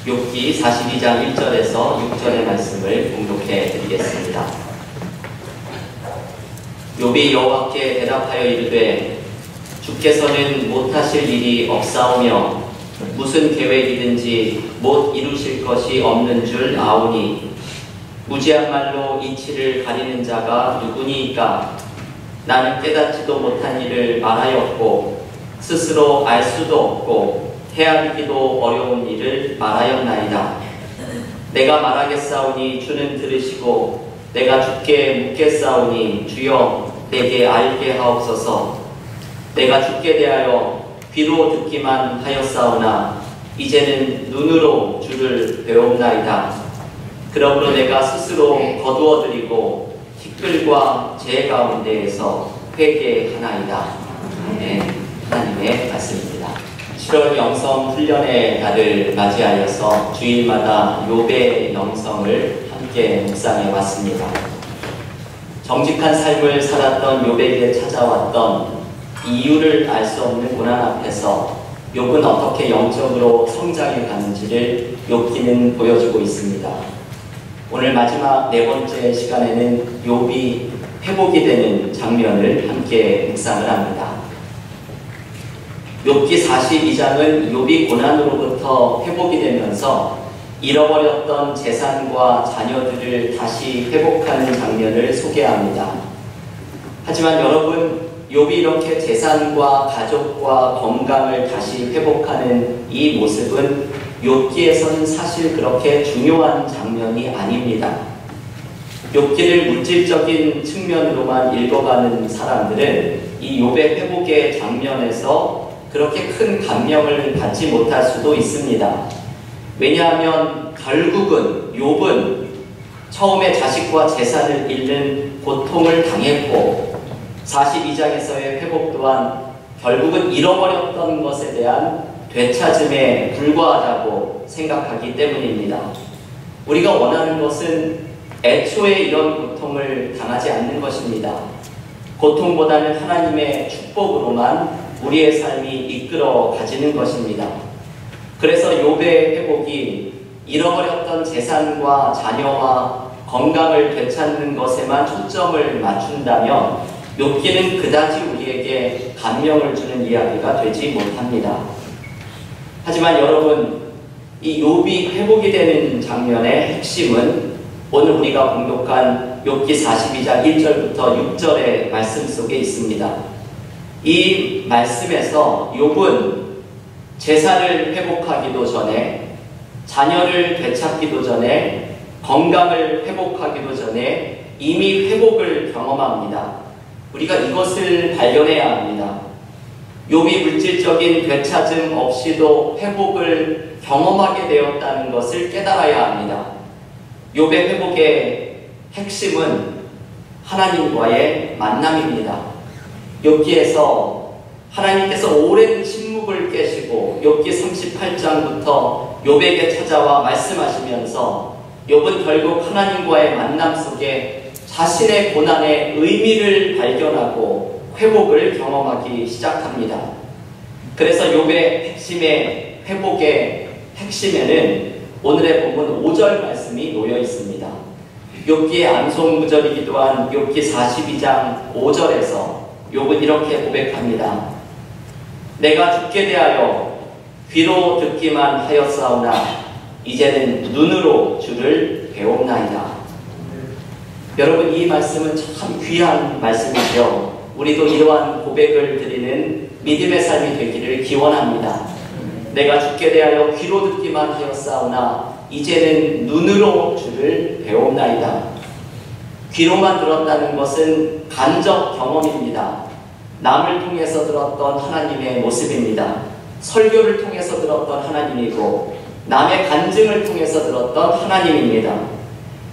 욥기 42장 1절에서 6절의 말씀을 봉독해 드리겠습니다. 욥이 여호와께 대답하여 이르되 주께서는 못하실 일이 없사오며 무슨 계획이든지 못 이루실 것이 없는 줄 아오니 무지한 말로 이치를 가리는 자가 누구니이까? 나는 깨닫지도 못한 일을 말하였고 스스로 알 수도 없고 헤아리기도 어려운 일을 말하였나이다. 내가 말하겠사오니 주는 들으시고 내가 주께 묻겠사오니 주여 내게 알게 하옵소서. 내가 주께 대하여 귀로 듣기만 하였사오나 이제는 눈으로 주를 배웁나이다. 그러므로 내가 스스로 거두어드리고 티끌과 재 가운데에서 회개하나이다. 하나님의 말씀입니다. 7월 영성 훈련의 달을 맞이하여서 주일마다 욥의 영성을 함께 묵상해 왔습니다. 정직한 삶을 살았던 욥에게 찾아왔던 이유를 알 수 없는 고난 앞에서 욥은 어떻게 영적으로 성장해 가는지를 욥기는 보여주고 있습니다. 오늘 마지막 네 번째 시간에는 욥이 회복이 되는 장면을 함께 묵상을 합니다. 욥기 42장은 욥이 고난으로부터 회복이 되면서 잃어버렸던 재산과 자녀들을 다시 회복하는 장면을 소개합니다. 하지만 여러분, 욥이 이렇게 재산과 가족과 건강을 다시 회복하는 이 모습은 욥기에서는 사실 그렇게 중요한 장면이 아닙니다. 욥기를 물질적인 측면으로만 읽어가는 사람들은 이 욥의 회복의 장면에서 그렇게 큰 감명을 받지 못할 수도 있습니다. 왜냐하면 결국은 욥은 처음에 자식과 재산을 잃는 고통을 당했고 42장에서의 회복 또한 결국은 잃어버렸던 것에 대한 되찾음에 불과하다고 생각하기 때문입니다. 우리가 원하는 것은 애초에 이런 고통을 당하지 않는 것입니다. 고통보다는 하나님의 축복으로만 우리의 삶이 이끌어 가지는 것입니다. 그래서 욥의 회복이 잃어버렸던 재산과 자녀와 건강을 되찾는 것에만 초점을 맞춘다면 욥기는 그다지 우리에게 감명을 주는 이야기가 되지 못합니다. 하지만 여러분, 이 욥이 회복이 되는 장면의 핵심은 오늘 우리가 공독한 욥기 42장 1절부터 6절의 말씀 속에 있습니다. 이 말씀에서 욥은 재산을 회복하기도 전에, 자녀를 되찾기도 전에, 건강을 회복하기도 전에 이미 회복을 경험합니다. 우리가 이것을 발견해야 합니다. 욥이 물질적인 되찾음 없이도 회복을 경험하게 되었다는 것을 깨달아야 합니다. 욥의 회복의 핵심은 하나님과의 만남입니다. 욥기에서 하나님께서 오랜 침묵을 깨시고 욥기 38장부터 욥에게 찾아와 말씀하시면서 욥은 결국 하나님과의 만남 속에 자신의 고난의 의미를 발견하고 회복을 경험하기 시작합니다. 그래서 욥의 핵심의 회복의 핵심에는 오늘의 본문 5절 말씀이 놓여 있습니다. 욥기의 암송구절이기도 한 욥기 42장 5절에서 욥은 이렇게 고백합니다. 내가 주께 대하여 귀로 듣기만 하였사오나 이제는 눈으로 주를 배웁나이다. 여러분, 이 말씀은 참 귀한 말씀이죠. 우리도 이러한 고백을 드리는 믿음의 삶이 되기를 기원합니다. 내가 주께 대하여 귀로 듣기만 하였사오나 이제는 눈으로 주를 배웁나이다. 귀로만 들었다는 것은 간접 경험입니다. 남을 통해서 들었던 하나님의 모습입니다. 설교를 통해서 들었던 하나님이고 남의 간증을 통해서 들었던 하나님입니다.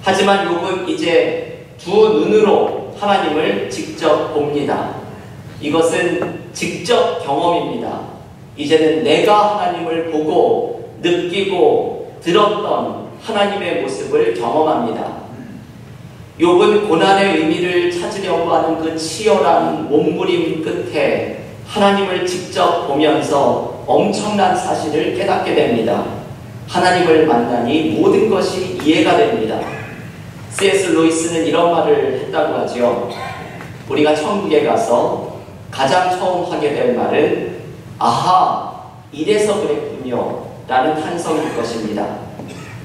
하지만 욥은 이제 두 눈으로 하나님을 직접 봅니다. 이것은 직접 경험입니다. 이제는 내가 하나님을 보고 느끼고 들었던 하나님의 모습을 경험합니다. 욥은 고난의 의미를 찾으려고 하는 그 치열한 몸부림 끝에 하나님을 직접 보면서 엄청난 사실을 깨닫게 됩니다. 하나님을 만나니 모든 것이 이해가 됩니다. C.S. 루이스는 이런 말을 했다고 하지요. 우리가 천국에 가서 가장 처음 하게 될 말은 아하, 이래서 그랬군요 라는 탄성일 것입니다.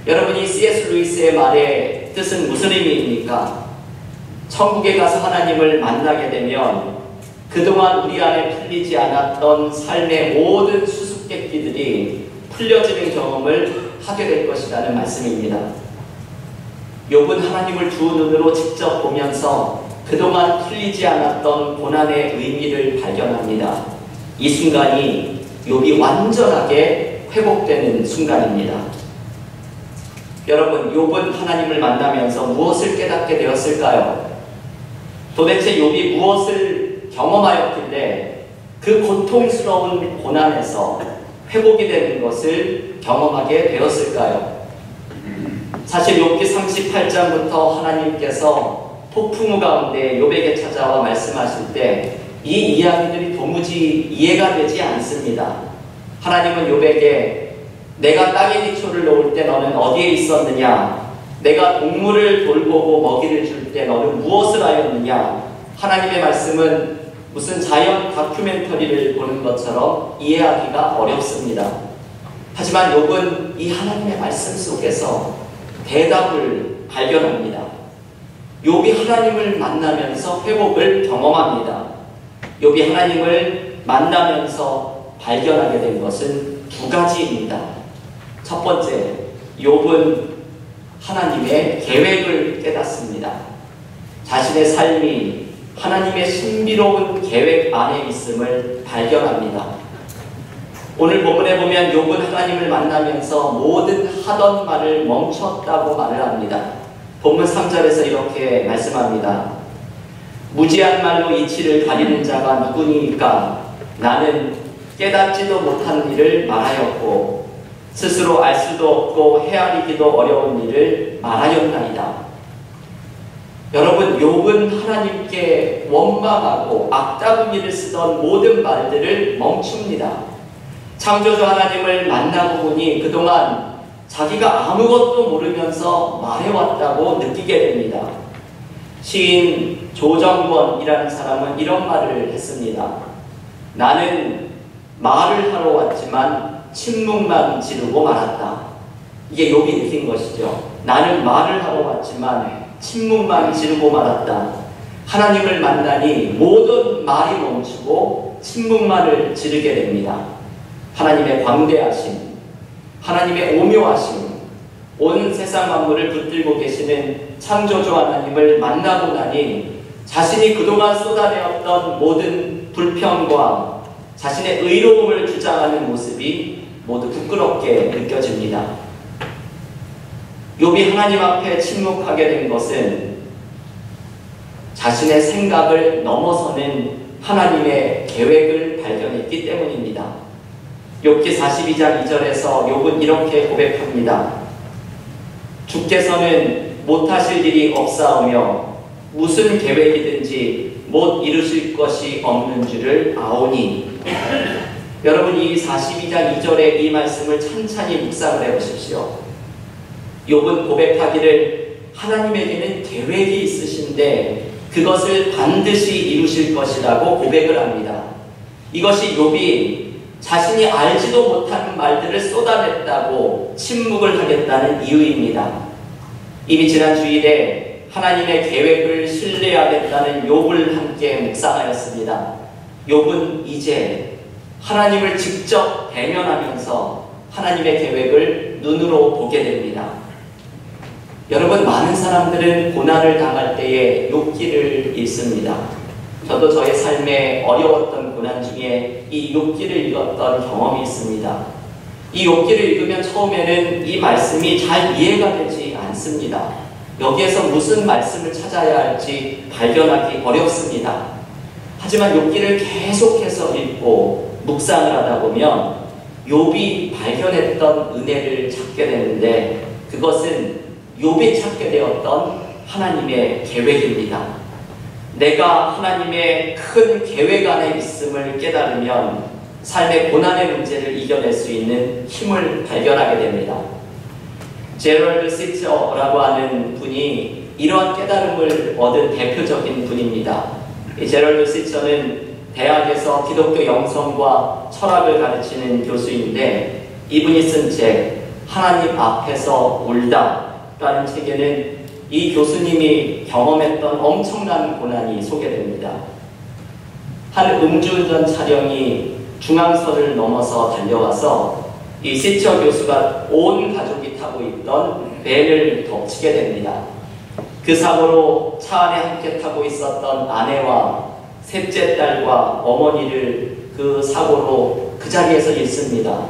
여러분, 이 C.S. 루이스의 말의 뜻은 무슨 의미입니까? 천국에 가서 하나님을 만나게 되면 그동안 우리 안에 풀리지 않았던 삶의 모든 수수께끼들이 풀려지는 경험을 하게 될 것이라는 말씀입니다. 욥은 하나님을 두 눈으로 직접 보면서 그동안 풀리지 않았던 고난의 의미를 발견합니다. 이 순간이 욥이 완전하게 회복되는 순간입니다. 여러분, 욥은 하나님을 만나면서 무엇을 깨닫게 되었을까요? 도대체 욥이 무엇을 경험하였길래 그 고통스러운 고난에서 회복이 되는 것을 경험하게 되었을까요? 사실 욥기 38장부터 하나님께서 폭풍우 가운데 욥에게 찾아와 말씀하실 때 이 이야기들이 도무지 이해가 되지 않습니다. 하나님은 욥에게 내가 땅에 기초를 놓을 때 너는 어디에 있었느냐? 내가 동물을 돌보고 먹이를 줄 때 너는 무엇을 하였느냐? 하나님의 말씀은 무슨 자연 다큐멘터리를 보는 것처럼 이해하기가 어렵습니다. 하지만 욥은 이 하나님의 말씀 속에서 대답을 발견합니다. 욥이 하나님을 만나면서 회복을 경험합니다. 욥이 하나님을 만나면서 발견하게 된 것은 두 가지입니다. 첫 번째, 욥은 하나님의 계획을 깨닫습니다. 자신의 삶이 하나님의 신비로운 계획 안에 있음을 발견합니다. 오늘 본문에 보면 욥은 하나님을 만나면서 모든 하던 말을 멈췄다고 말을 합니다. 본문 3절에서 이렇게 말씀합니다. 무지한 말로 이치를 가리는 자가 누구니까? 나는 깨닫지도 못한 일을 말하였고 스스로 알 수도 없고 헤아리기도 어려운 일을 말하였나이다. 여러분, 욥은 하나님께 원망하고 악다구니를 쓰던 모든 말들을 멈춥니다. 창조주 하나님을 만나고 보니 그동안 자기가 아무것도 모르면서 말해왔다고 느끼게 됩니다. 시인 조정권이라는 사람은 이런 말을 했습니다. 나는 말을 하러 왔지만 침묵만 지르고 말았다. 이게 욥이 느낀 것이죠. 나는 말을 하러 왔지만 침묵만 지르고 말았다. 하나님을 만나니 모든 말이 멈추고 침묵만을 지르게 됩니다. 하나님의 광대하심, 하나님의 오묘하심, 온 세상 만물을 붙들고 계시는 창조주 하나님을 만나고 나니 자신이 그동안 쏟아내었던 모든 불평과 자신의 의로움을 주장하는 모습이 모두 부끄럽게 느껴집니다. 욥이 하나님 앞에 침묵하게 된 것은 자신의 생각을 넘어서는 하나님의 계획을 발견했기 때문입니다. 욥기 42장 2절에서 욥은 이렇게 고백합니다. 주께서는 못하실 일이 없사오며 무슨 계획이든지 못 이루실 것이 없는 줄을 아오니. 여러분, 이 42장 2절의 이 말씀을 찬찬히 묵상을 해보십시오. 욥은 고백하기를 하나님에게는 계획이 있으신데 그것을 반드시 이루실 것이라고 고백을 합니다. 이것이 욥이 자신이 알지도 못하는 말들을 쏟아냈다고 침묵을 하겠다는 이유입니다. 이미 지난 주일에 하나님의 계획을 신뢰하겠다는 욥을 함께 묵상하였습니다. 욥은 이제 하나님을 직접 대면하면서 하나님의 계획을 눈으로 보게 됩니다. 여러분, 많은 사람들은 고난을 당할 때에 욥기를 읽습니다. 저도 저의 삶에 어려웠던 고난 중에 이 욥기를 읽었던 경험이 있습니다. 이 욥기를 읽으면 처음에는 이 말씀이 잘 이해가 되지 않습니다. 여기에서 무슨 말씀을 찾아야 할지 발견하기 어렵습니다. 하지만 욥기를 계속해서 읽고 묵상을 하다 보면 욥이 발견했던 은혜를 찾게 되는데 그것은 욥이 찾게 되었던 하나님의 계획입니다. 내가 하나님의 큰 계획 안에 있음을 깨달으면 삶의 고난의 문제를 이겨낼 수 있는 힘을 발견하게 됩니다. 제럴드 시처라고 하는 분이 이러한 깨달음을 얻은 대표적인 분입니다. 이 제럴드 시처는 대학에서 기독교 영성과 철학을 가르치는 교수인데, 이분이 쓴 책 하나님 앞에서 울다 라는 책에는 이 교수님이 경험했던 엄청난 고난이 소개됩니다. 한 음주운전 차량이 중앙선을 넘어서 달려와서 이 시처 교수가 온 가족이 타고 있던 밴을 덮치게 됩니다. 그 사고로 차 안에 함께 타고 있었던 아내와 셋째 딸과 어머니를 그 사고로 그 자리에서 잃습니다.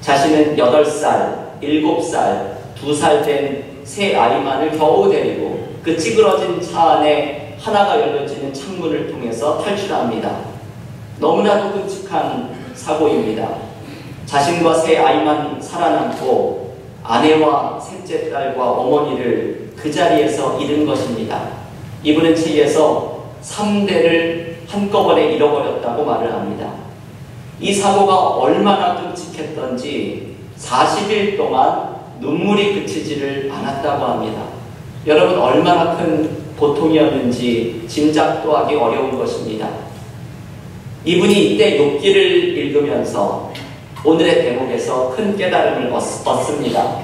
자신은 8살, 7살, 2살 된 세 아이만을 겨우 데리고 그 찌그러진 차 안에 하나가 열려지는 창문을 통해서 탈출합니다. 너무나도 끔찍한 사고입니다. 자신과 세 아이만 살아남고 아내와 셋째 딸과 어머니를 그 자리에서 잃은 것입니다. 이분은 책에서 3대를 한꺼번에 잃어버렸다고 말을 합니다. 이 사고가 얼마나 끔찍했던지 40일 동안 눈물이 그치지를 않았다고 합니다. 여러분, 얼마나 큰 고통이었는지 짐작도 하기 어려운 것입니다. 이분이 이때 욥기를 읽으면서 오늘의 대목에서 큰 깨달음을 얻습니다.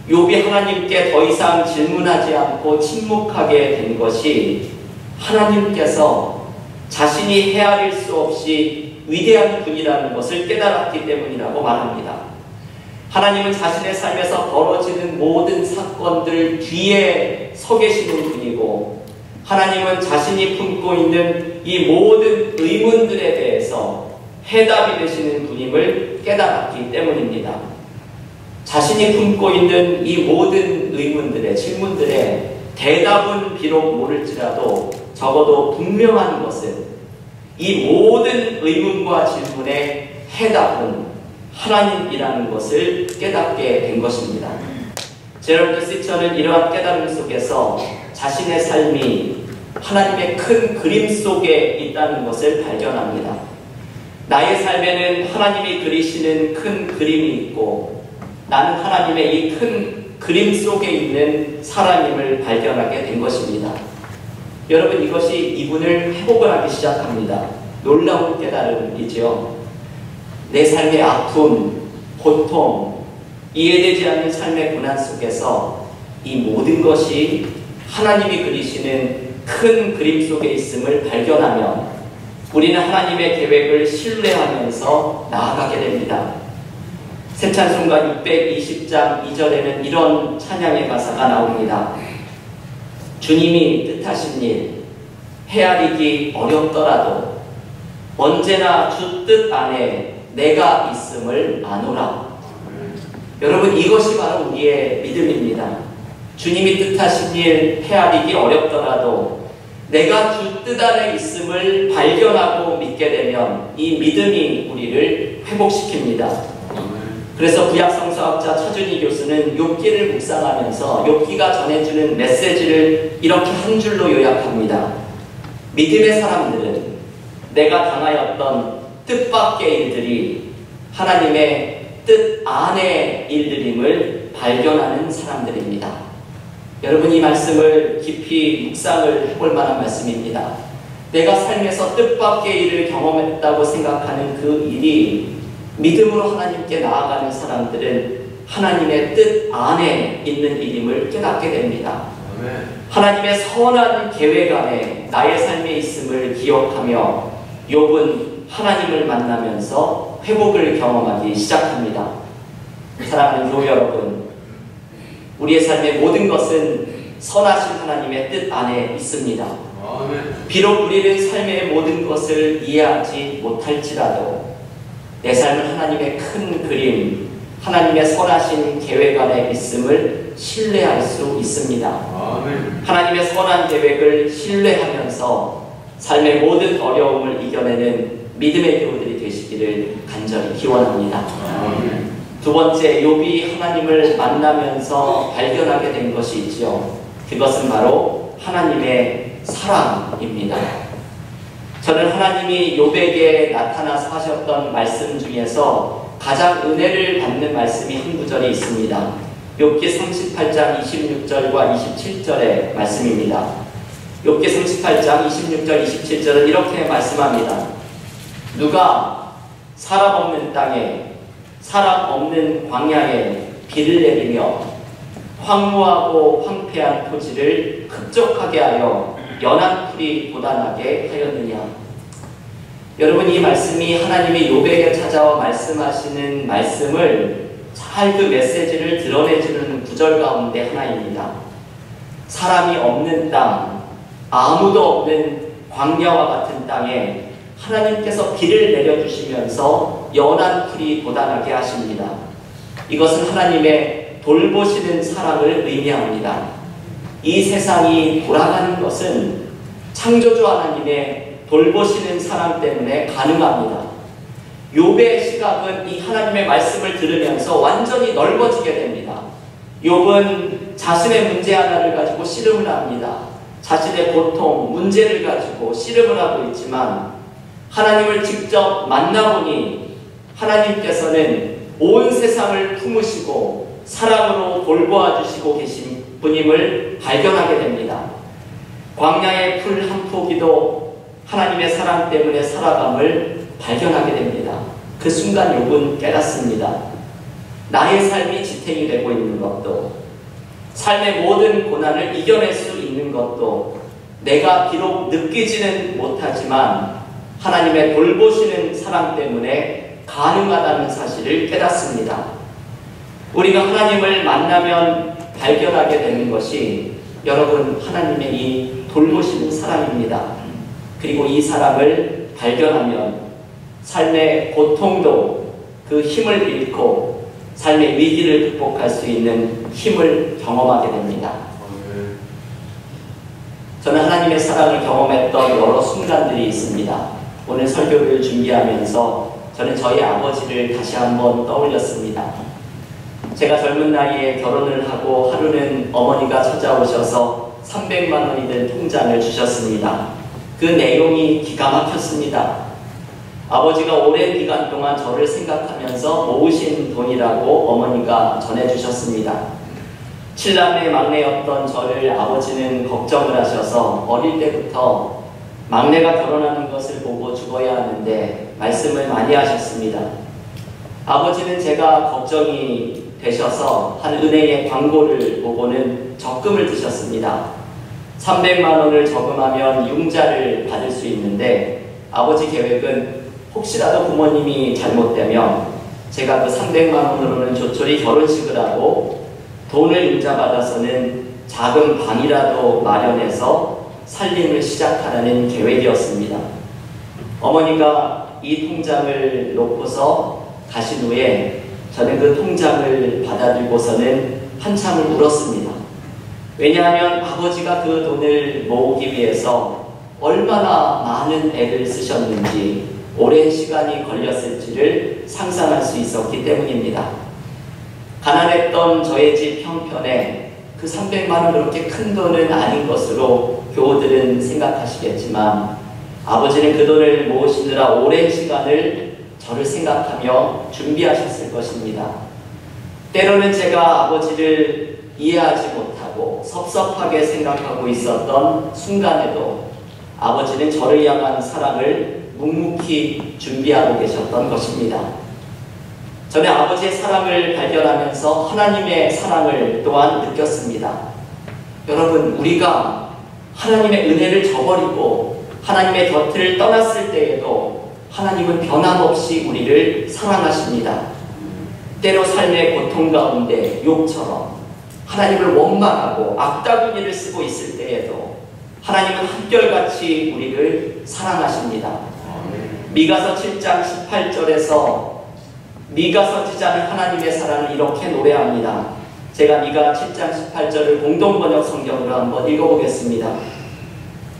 욥이 하나님께 더 이상 질문하지 않고 침묵하게 된 것이 하나님께서 자신이 헤아릴 수 없이 위대한 분이라는 것을 깨달았기 때문이라고 말합니다. 하나님은 자신의 삶에서 벌어지는 모든 사건들 뒤에 서 계시는 분이고, 하나님은 자신이 품고 있는 이 모든 의문들에 대해서 해답이 되시는 분임을 깨달았기 때문입니다. 자신이 품고 있는 이 모든 의문들의 질문들의 대답은 비록 모를지라도 적어도 분명한 것은 이 모든 의문과 질문의 해답은 하나님이라는 것을 깨닫게 된 것입니다. 제럴드 시처는 이러한 깨달음 속에서 자신의 삶이 하나님의 큰 그림 속에 있다는 것을 발견합니다. 나의 삶에는 하나님이 그리시는 큰 그림이 있고, 나는 하나님의 이 큰 그림 속에 있는 사람임을 발견하게 된 것입니다. 여러분, 이것이 이분을 회복을 하기 시작합니다. 놀라운 깨달음이지요. 내 삶의 아픔, 고통, 이해되지 않는 삶의 고난 속에서 이 모든 것이 하나님이 그리시는 큰 그림 속에 있음을 발견하면 우리는 하나님의 계획을 신뢰하면서 나아가게 됩니다. 새 찬송가 620장 2절에는 이런 찬양의 가사가 나옵니다. 주님이 뜻하신 일 헤아리기 어렵더라도 언제나 주 뜻 안에 내가 있음을 아노라. 여러분, 이것이 바로 우리의 믿음입니다. 주님이 뜻하신 일 헤아리기 어렵더라도 내가 주 뜻 안에 있음을 발견하고 믿게 되면 이 믿음이 우리를 회복시킵니다. 그래서 구약성서학자 차준희 교수는 욥기를 묵상하면서 욥기가 전해주는 메시지를 이렇게 한 줄로 요약합니다. 믿음의 사람들은 내가 당하였던 뜻밖의 일들이 하나님의 뜻 안의 일들임을 발견하는 사람들입니다. 여러분, 이 말씀을 깊이 묵상을 해볼 만한 말씀입니다. 내가 삶에서 뜻밖의 일을 경험했다고 생각하는 그 일이 믿음으로 하나님께 나아가는 사람들은 하나님의 뜻 안에 있는 일임을 깨닫게 됩니다. 하나님의 선한 계획 안에 나의 삶에 있음을 기억하며 욥은 하나님을 만나면서 회복을 경험하기 시작합니다. 사랑하는 교회 여러분, 우리의 삶의 모든 것은 선하신 하나님의 뜻 안에 있습니다. 비록 우리는 삶의 모든 것을 이해하지 못할지라도 내 삶은 하나님의 큰 그림, 하나님의 선하신 계획 안에 있음을 신뢰할 수 있습니다. 하나님의 선한 계획을 신뢰하면서 삶의 모든 어려움을 이겨내는 믿음의 교우들이 되시기를 간절히 기원합니다. 두 번째, 욥이 하나님을 만나면서 발견하게 된 것이 있죠. 그것은 바로 하나님의 사랑입니다. 저는 하나님이 욥에게 나타나서 하셨던 말씀 중에서 가장 은혜를 받는 말씀이 한 구절이 있습니다. 욥기 38장 26절과 27절의 말씀입니다. 욥기 38장 26절 27절은 이렇게 말씀합니다. 누가 사람 없는 땅에 사람 없는 광야에 비를 내리며 황무하고 황폐한 토지를 흡족하게 하여 연한 풀이 돋아나게 하였느냐. 여러분, 이 말씀이 하나님이 욥에게 찾아와 말씀하시는 말씀을 잘 그 메시지를 드러내주는 구절 가운데 하나입니다. 사람이 없는 땅, 아무도 없는 광야와 같은 땅에 하나님께서 비를 내려주시면서 연한 풀이 돋아나게 하십니다. 이것은 하나님의 돌보시는 사랑을 의미합니다. 이 세상이 돌아가는 것은 창조주 하나님의 돌보시는 사랑 때문에 가능합니다. 욥의 시각은 이 하나님의 말씀을 들으면서 완전히 넓어지게 됩니다. 욥은 자신의 문제 하나를 가지고 씨름을 합니다. 자신의 고통, 문제를 가지고 씨름을 하고 있지만 하나님을 직접 만나보니 하나님께서는 온 세상을 품으시고 사랑으로 돌보아 주시고 계신 분임을 발견하게 됩니다. 광야의 풀 한 포기도 하나님의 사랑 때문에 살아감을 발견하게 됩니다. 그 순간 욥은 깨닫습니다. 나의 삶이 지탱이 되고 있는 것도, 삶의 모든 고난을 이겨낼 수 있는 것도 내가 비록 느끼지는 못하지만 하나님의 돌보시는 사랑 때문에 가능하다는 사실을 깨닫습니다. 우리가 하나님을 만나면 발견하게 되는 것이 여러분, 하나님의 이 돌보시는 사랑입니다. 그리고 이 사랑을 발견하면 삶의 고통도 그 힘을 잃고 삶의 위기를 극복할 수 있는 힘을 경험하게 됩니다. 저는 하나님의 사랑을 경험했던 여러 순간들이 있습니다. 오늘 설교를 준비하면서 저는 저희 아버지를 다시 한번 떠올렸습니다. 제가 젊은 나이에 결혼을 하고 하루는 어머니가 찾아오셔서 300만 원이 된 통장을 주셨습니다. 그 내용이 기가 막혔습니다. 아버지가 오랜 기간 동안 저를 생각하면서 모으신 돈이라고 어머니가 전해주셨습니다. 7남매 막내였던 저를 아버지는 걱정을 하셔서 어릴 때부터 막내가 결혼하는 것을 보고 죽어야 하는데 말씀을 많이 하셨습니다. 아버지는 제가 걱정이 되셔서 한 은행의 광고를 보고는 적금을 드셨습니다. 300만 원을 저금하면 융자를 받을 수 있는데 아버지 계획은 혹시라도 부모님이 잘못되면 제가 그 300만 원으로는 조촐히 결혼식을 하고 돈을 융자받아서는 작은 방이라도 마련해서 살림을 시작하라는 계획이었습니다. 어머니가 이 통장을 놓고서 가신 후에 저는 그 통장을 받아들고서는 한참을 울었습니다. 왜냐하면 아버지가 그 돈을 모으기 위해서 얼마나 많은 애를 쓰셨는지, 오랜 시간이 걸렸을지를 상상할 수 있었기 때문입니다. 가난했던 저의 집 형편에 그 300만 원 그렇게 큰 돈은 아닌 것으로 교우들은 생각하시겠지만 아버지는 그 돈을 모으시느라 오랜 시간을 저를 생각하며 준비하셨을 것입니다. 때로는 제가 아버지를 이해하지 못하고 섭섭하게 생각하고 있었던 순간에도 아버지는 저를 향한 사랑을 묵묵히 준비하고 계셨던 것입니다. 저는 아버지의 사랑을 발견하면서 하나님의 사랑을 또한 느꼈습니다. 여러분, 우리가 하나님의 은혜를 저버리고 하나님의 곁을 떠났을 때에도 하나님은 변함없이 우리를 사랑하십니다. 때로 삶의 고통 가운데 욥처럼 하나님을 원망하고 악다구니를 쓰고 있을 때에도 하나님은 한결같이 우리를 사랑하십니다. 미가서 7장 18절에서 미가서 지자는 하나님의 사랑을 이렇게 노래합니다. 제가 미가 7장 18절을 공동번역 성경으로 한번 읽어보겠습니다.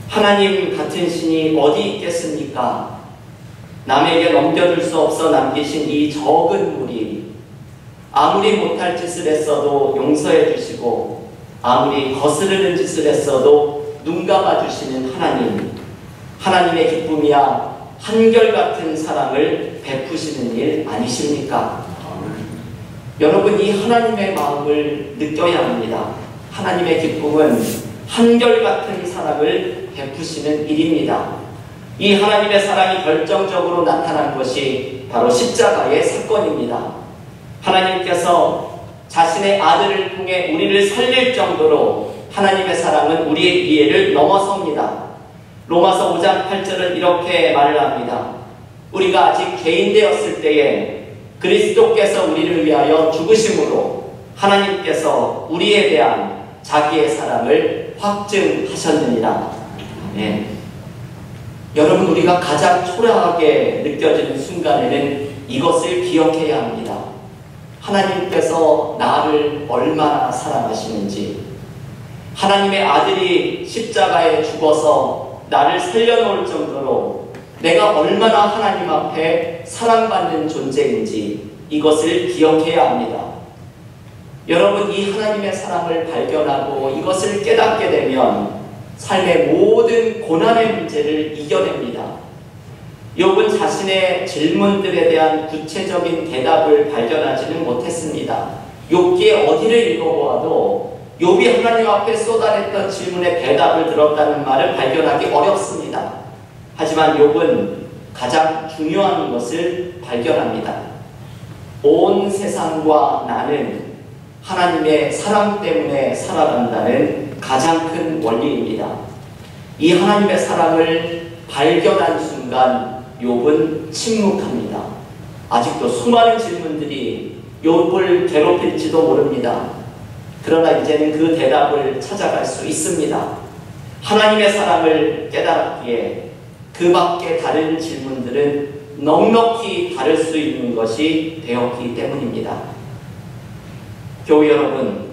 하나님 같은 신이 어디 있겠습니까? 남에게 넘겨줄 수 없어 남기신 이 적은 무리, 아무리 못할 짓을 했어도 용서해 주시고 아무리 거스르는 짓을 했어도 눈 감아 주시는 하나님, 하나님의 기쁨이야 한결같은 사랑을 베푸시는 일 아니십니까? 여러분, 이 하나님의 마음을 느껴야 합니다. 하나님의 기쁨은 한결같은 사랑을 베푸시는 일입니다. 이 하나님의 사랑이 결정적으로 나타난 것이 바로 십자가의 사건입니다. 하나님께서 자신의 아들을 통해 우리를 살릴 정도로 하나님의 사랑은 우리의 이해를 넘어섭니다. 로마서 5장 8절은 이렇게 말을 합니다. 우리가 아직 죄인 되었을 때에 그리스도께서 우리를 위하여 죽으심으로 하나님께서 우리에 대한 자기의 사랑을 확증하셨느니라. 아멘. 여러분, 우리가 가장 초라하게 느껴지는 순간에는 이것을 기억해야 합니다. 하나님께서 나를 얼마나 사랑하시는지, 하나님의 아들이 십자가에 죽어서 나를 살려놓을 정도로 내가 얼마나 하나님 앞에 사랑받는 존재인지 이것을 기억해야 합니다. 여러분, 이 하나님의 사랑을 발견하고 이것을 깨닫게 되면 삶의 모든 고난의 문제를 이겨냅니다. 욥은 자신의 질문들에 대한 구체적인 대답을 발견하지는 못했습니다. 욥기의 어디를 읽어보아도 욥이 하나님 앞에 쏟아냈던 질문의 대답을 들었다는 말을 발견하기 어렵습니다. 하지만 욥은 가장 중요한 것을 발견합니다. 온 세상과 나는 하나님의 사랑 때문에 살아간다는 가장 큰 원리입니다. 이 하나님의 사랑을 발견한 순간 욥은 침묵합니다. 아직도 수많은 질문들이 욥을 괴롭힐지도 모릅니다. 그러나 이제는 그 대답을 찾아갈 수 있습니다. 하나님의 사랑을 깨달았기에 그 밖에 다른 질문들은 넉넉히 다를 수 있는 것이 되었기 때문입니다. 교우 여러분,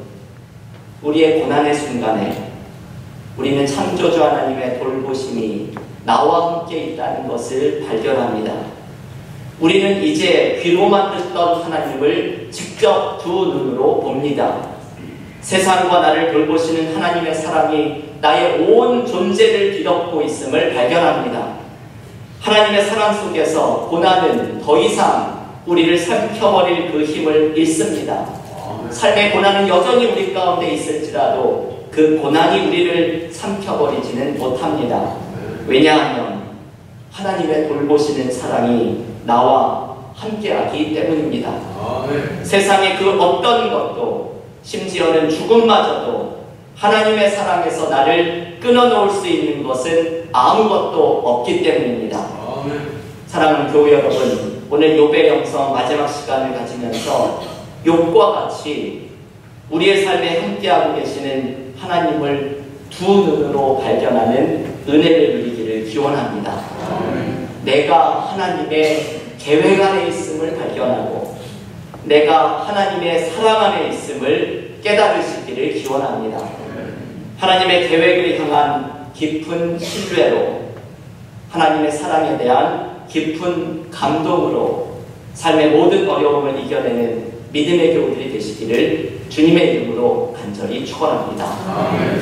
우리의 고난의 순간에 우리는 창조주 하나님의 돌보심이 나와 함께 있다는 것을 발견합니다. 우리는 이제 귀로만 듣던 하나님을 직접 두 눈으로 봅니다. 세상과 나를 돌보시는 하나님의 사랑이 나의 온 존재를 뒤덮고 있음을 발견합니다. 하나님의 사랑 속에서 고난은 더 이상 우리를 삼켜버릴 그 힘을 잃습니다. 삶의 고난은 여전히 우리 가운데 있을지라도 그 고난이 우리를 삼켜버리지는 못합니다. 왜냐하면 하나님의 돌보시는 사랑이 나와 함께하기 때문입니다. 세상의 그 어떤 것도, 심지어는 죽음마저도 하나님의 사랑에서 나를 끊어놓을 수 있는 것은 아무것도 없기 때문입니다. 사랑하는 교우 여러분, 오늘 욥의 영성 마지막 시간을 가지면서 욥과 같이 우리의 삶에 함께하고 계시는 하나님을 두 눈으로 발견하는 은혜를 누리기를 기원합니다. 내가 하나님의 계획 안에 있음을 발견하고 내가 하나님의 사랑 안에 있음을 깨달으시기를 기원합니다. 하나님의 계획을 향한 깊은 신뢰로, 하나님의 사랑에 대한 깊은 감동으로 삶의 모든 어려움을 이겨내는 믿음의 교우들이 되시기를 주님의 이름으로 간절히 축원합니다.